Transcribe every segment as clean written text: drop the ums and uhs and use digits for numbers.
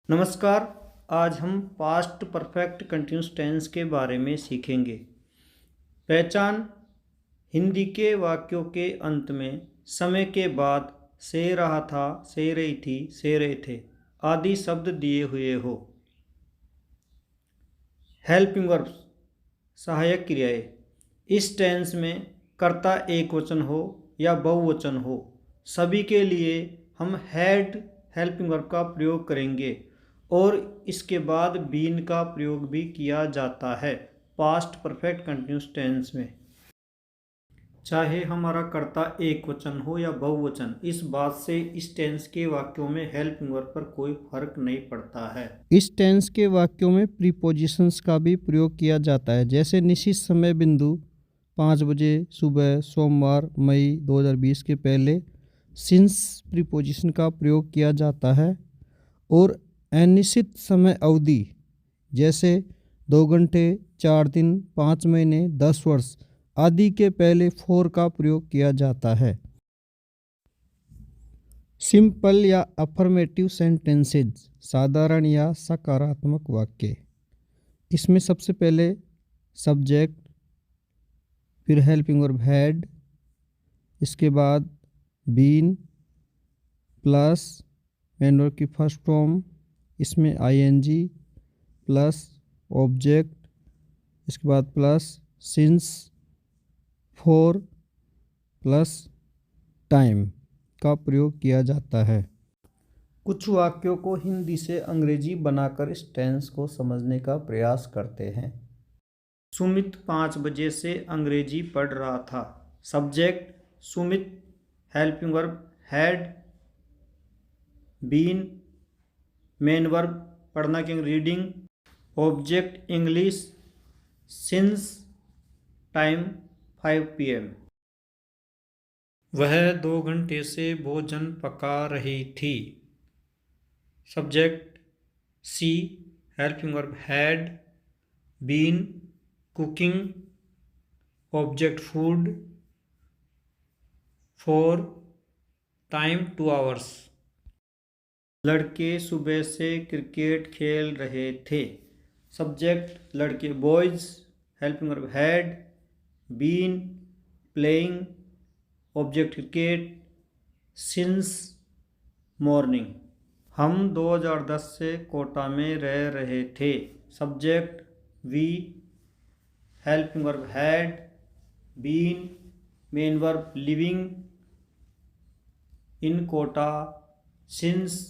नमस्कार। आज हम पास्ट परफेक्ट कंटिन्यूस टेंस के बारे में सीखेंगे। पहचान। हिंदी के वाक्यों के अंत में समय के बाद से रहा था, से रही थी, से रहे थे आदि शब्द दिए हुए हो। हेल्पिंग वर्ब्स, सहायक क्रियाएं। इस टेंस में कर्ता एक वचन हो या बहुवचन हो, सभी के लिए हम हैड हेल्पिंग वर्ब का प्रयोग करेंगे और इसके बाद बीन का प्रयोग भी किया जाता है पास्ट परफेक्ट कंटिन्यूस टेंस में। चाहे हमारा कर्ता एक वचन हो या बहुवचन, इस बात से इस टेंस के वाक्यों में हेल्पिंग वर्ब पर कोई फर्क नहीं पड़ता है। इस टेंस के वाक्यों में प्रीपोजिशंस का भी प्रयोग किया जाता है, जैसे निश्चित समय बिंदु 5 बजे सुबह सोमवार मई 2020 के पहले सिंस प्रीपोजिशन का प्रयोग किया जाता है, और अनिश्चित समय अवधि जैसे 2 घंटे 4 दिन 5 महीने 10 वर्ष आदि के पहले फॉर का प्रयोग किया जाता है। सिंपल या अफर्मेटिव सेंटेंसेज, साधारण या सकारात्मक वाक्य। इसमें सबसे पहले सब्जेक्ट, फिर हेल्पिंग वर्ब हैड, इसके बाद बीन प्लस मेन वर्ब की फर्स्ट फॉर्म, इसमें आईएनजी प्लस ऑब्जेक्ट, इसके बाद plus since, for plus time का प्रयोग किया जाता है। कुछ वाक्यों को हिंदी से अंग्रेजी बनाकर इस टेंस को समझने का प्रयास करते हैं। सुमित 5 बजे से अंग्रेजी पढ़ रहा था। Subject Sumit, helping verb had, been, main verb पढ़ना के reading, object English, since, time 5 PM। वह 2 घंटे से भोजन पका रही थी। Subject she, helping verb had, been, cooking, object food, for, time 2 hours। लड़के सुबह से क्रिकेट खेल रहे थे। सब्जेक्ट लड़के boys, helping verb had, been, playing, object cricket, since, morning. हम 2010 से कोटा में रह रहे थे। Subject we, helping verb had, been, main verb living in Kota since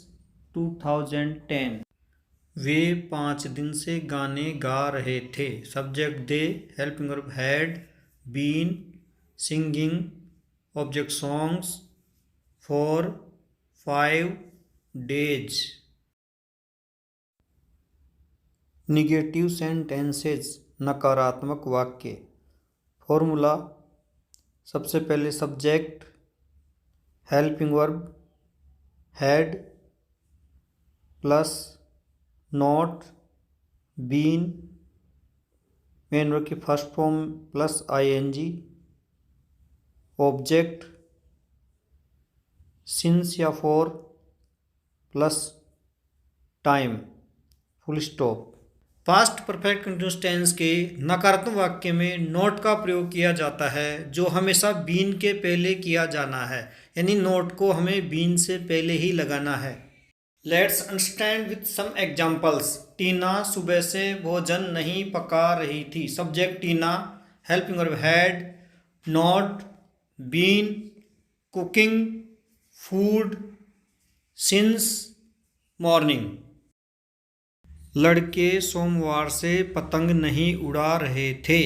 2010। वे 5 दिन से गाने गा रहे थे। Subject they, helping verb had, been, singing, object songs, for 5 days। Negative sentences, नकारात्मक वाक्य। फॉर्मूला। सबसे पहले subject helping verb had plus not, been, main verb की first form plus I N G, object since या for plus time, full stop. Past perfect continuous tense के नकारात्मक वाक्य में नॉट का प्रयोग किया जाता है, जो हमेशा बीन के पहले किया जाना है, यानी नॉट को हमें बीन से पहले ही लगाना है। Let's understand with some examples. Tina सुबह से भोजन नहीं पका रही थी। Subject Tina, helping verb had, not, been, cooking, food, since, morning. लड़के सोमवार से पतंग नहीं उड़ा रहे थे।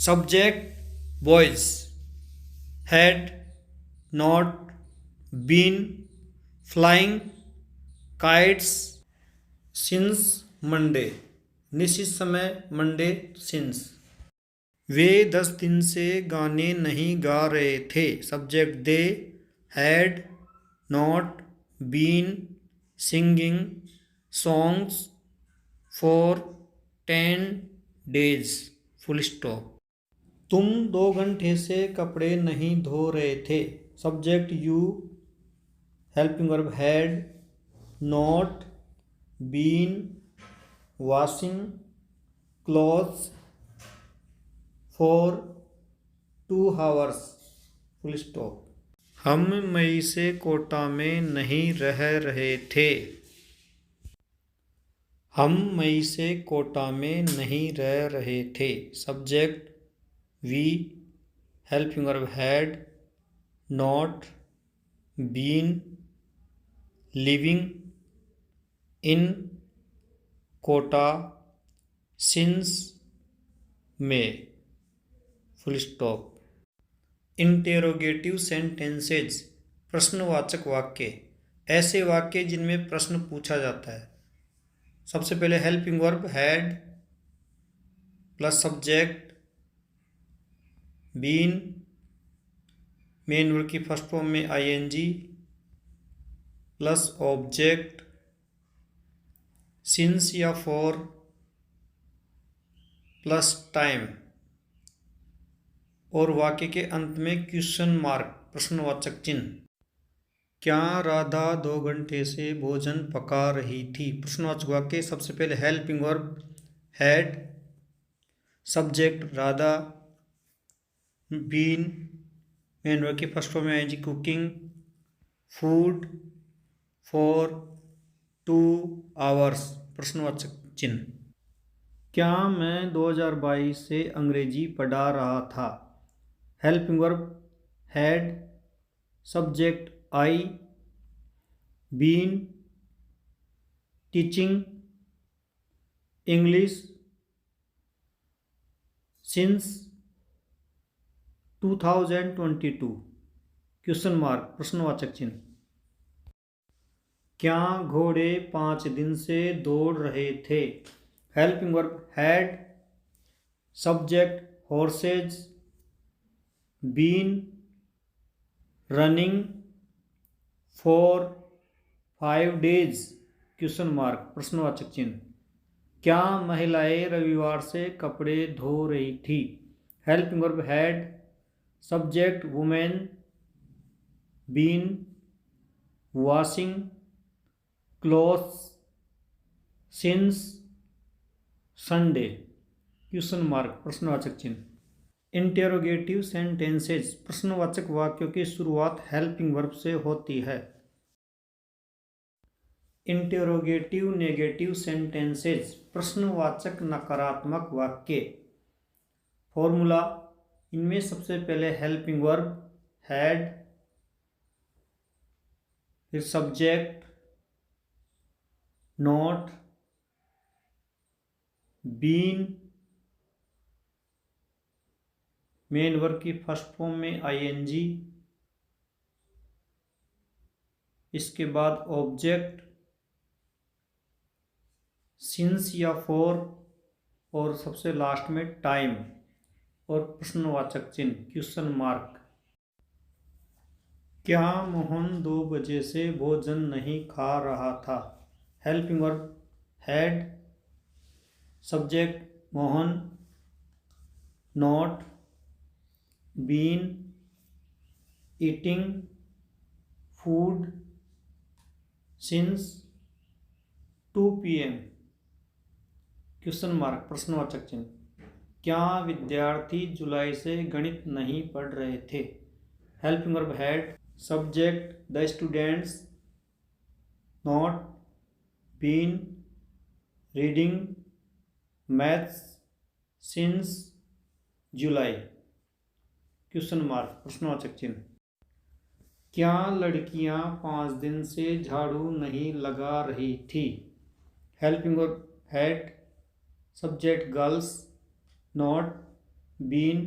Subject boys, had, not, been, flying kites, since Monday, निश्चित समय मंडे सिंस। वे 10 दिन से गाने नहीं गा रहे थे। Subject they, had, not, been, singing songs, for 10 days, full stop. तुम 2 घंटे से कपड़े नहीं धो रहे थे। Subject you, helping verb had, not, been washing clothes for 2 hours full stop. हम मई से कोटा में नहीं रह रहे थे। हम मई से कोटा में नहीं रह रहे थे। Subject we, helping verb had, not, been, living in Kota since में फुल स्टॉप। इंटेरोगेटिव सेंटेंसेज प्रश्नवाचक वाक्य, ऐसे वाक्य जिनमें प्रश्न पूछा जाता है। सबसे पहले helping verb had plus subject been, main verb की फर्स्ट फॉर्म में आईएनजी प्लस ऑब्जेक्ट सिंस या फॉर प्लस टाइम और वाक्य के अंत में क्वेश्चन मार्क प्रश्नवाचक चिन्ह। क्या राधा 2 घंटे से भोजन पका रही थी? प्रश्नवाचक वाक्य, सबसे पहले helping verb had, subject Radha, been, main verb की फर्स्ट फॉर्म में ING cooking, food for 2 hours प्रश्नवाचक चिन्ह। क्या मैं 2022 से अंग्रेजी पढ़ा रहा था? Helping verb had, subject I, been teaching English since 2022 question mark प्रश्नवाचक चिन्ह। क्या घोड़े 5 दिन से दौड़ रहे थे? Helping verb had, subject horses, been running for 5 days question mark प्रश्नवाचक चिन्ह। क्या महिलाएं रविवार से कपड़े धो रही थी? Helping verb had, subject women, been washing clothes since Sunday question mark प्रश्नवाचक चिन्ह। इंटेरोगेटिव सेंटेंसेस प्रश्नवाचक वाक्यों की शुरुआत हेल्पिंग वर्ब से होती है। इंटेरोगेटिव नेगेटिव सेंटेंसेस प्रश्नवाचक नकारात्मक वाक्य। फॉर्मूला, इनमें सबसे पहले हेल्पिंग वर्ब हैड, फिर subject not, been, main verb की फर्स्ट फॉर्म में आईएनजी, इसके बाद ऑब्जेक्ट सिंस या फॉर और सबसे लास्ट में टाइम और प्रश्नवाचक चिन्ह क्वेश्चन मार्क। क्या मोहन 2 बजे से भोजन नहीं खा रहा था? Helping verb had, subject Mohan, not, been eating food since 2 PM question mark प्रश्नवाचक चिन्ह। क्या विद्यार्थी जुलाई से गणित नहीं पढ़ रहे थे? Helping verb had, subject the students, not, been reading maths since July question mark प्रश्नवाचक चिन्ह। क्या लड़कियां 5 दिन से झाड़ू नहीं लगा रही थी? Helping verb had, subject girls, not, been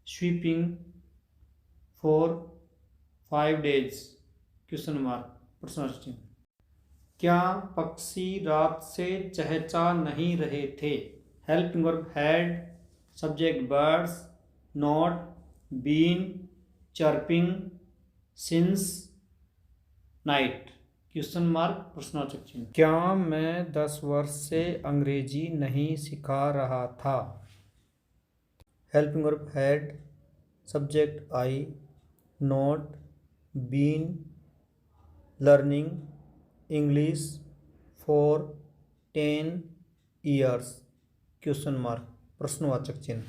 sweeping for 5 days question mark प्रश्नवाचक चिन्ह। क्या पक्षी रात से चहचहा नहीं रहे थे? Helping verb had, subject birds, not, been chirping since night question mark प्रश्नवाचक चिन्ह। क्या मैं 10 वर्ष से अंग्रेजी नहीं सिखा रहा था? Helping verb had, subject I, not, been learning English for 10 years, question mark, प्रश्नवाचक चिन्ह।